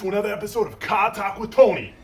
to another episode of Car Talk with Tony.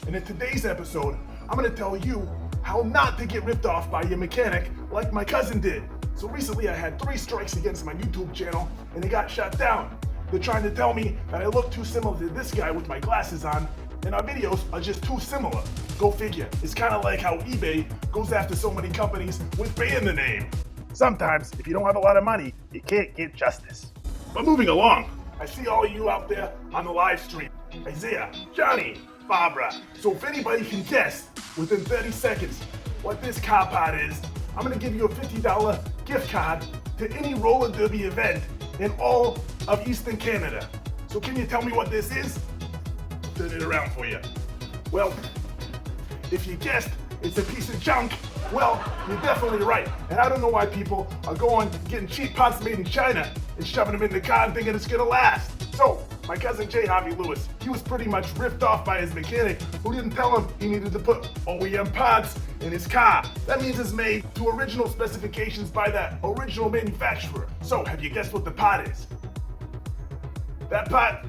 And in today's episode, I'm going to tell you how not to get ripped off by your mechanic like my cousin did. So recently I had 3 strikes against my YouTube channel and they got shut down. They're trying to tell me that I look too similar to this guy with my glasses on, and our videos are just too similar. Go figure. It's kind of like how eBay goes after so many companies with Bay in the name. Sometimes, if you don't have a lot of money, you can't get justice. But moving along, I see all of you out there on the live stream. Isaiah, Johnny, Barbara. So if anybody can guess within 30 seconds what this car part is, I'm gonna give you a $50 gift card to any roller derby event in all of Eastern Canada. So can you tell me what this is? Turn it around for you. Well, if you guessed it's a piece of junk, well, you're definitely right. And I don't know why people are going getting cheap parts made in China and shoving them in the car and thinking it's gonna last. So, my cousin J. Harvey Lewis, he was pretty much ripped off by his mechanic who didn't tell him he needed to put OEM parts in his car. That means it's made to original specifications by that original manufacturer. So, have you guessed what the part is? That part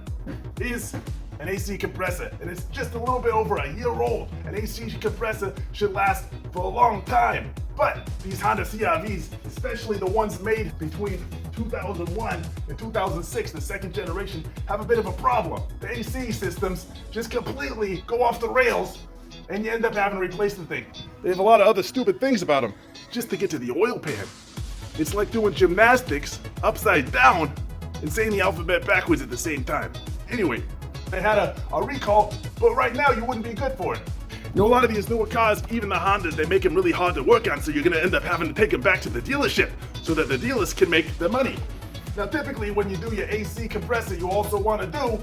is an AC compressor, and it's just a little bit over a year old. An AC compressor should last for a long time. But these Honda CRVs, especially the ones made between 2001 and 2006, the second generation, have a bit of a problem. The AC systems just completely go off the rails, and you end up having to replace the thing. They have a lot of other stupid things about them, just to get to the oil pan. It's like doing gymnastics upside down and saying the alphabet backwards at the same time. Anyway, I had a recall, but right now you wouldn't be good for it. You know, a lot of these newer cars, even the Hondas, they make them really hard to work on, so you're gonna end up having to take them back to the dealership so that the dealers can make their money. Now, typically when you do your AC compressor, you also wanna do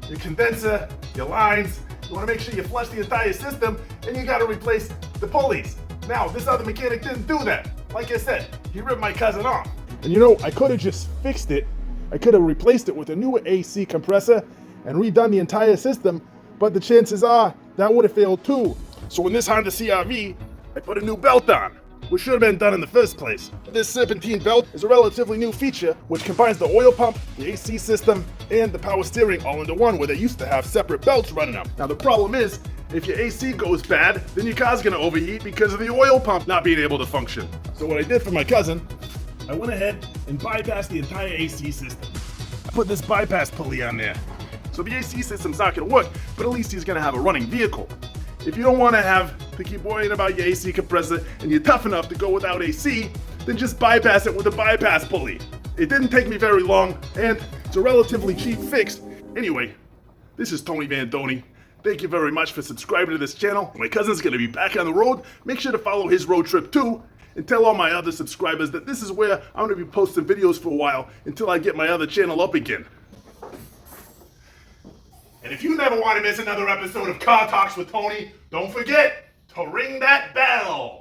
your condenser, your lines, you wanna make sure you flush the entire system, and you gotta replace the pulleys. Now, this other mechanic didn't do that. Like I said, he ripped my cousin off. And you know, I could've just fixed it. I could've replaced it with a newer AC compressor and redone the entire system, but the chances are that would have failed too. So in this Honda CRV, I put a new belt on, which should have been done in the first place. This serpentine belt is a relatively new feature which combines the oil pump, the AC system, and the power steering all into one, where they used to have separate belts running them. Now the problem is, if your AC goes bad, then your car's gonna overheat because of the oil pump not being able to function. So what I did for my cousin, I went ahead and bypassed the entire AC system. I put this bypass pulley on there. So the AC system's not gonna work, but at least he's gonna have a running vehicle. If you don't wanna have to keep worrying about your AC compressor and you're tough enough to go without AC, then just bypass it with a bypass pulley. It didn't take me very long, and it's a relatively cheap fix. Anyway, this is Tony Van Doney. Thank you very much for subscribing to this channel. My cousin's gonna be back on the road. Make sure to follow his road trip too, and tell all my other subscribers that this is where I'm gonna be posting videos for a while until I get my other channel up again. And if you never want to miss another episode of Car Talks with Tony, don't forget to ring that bell.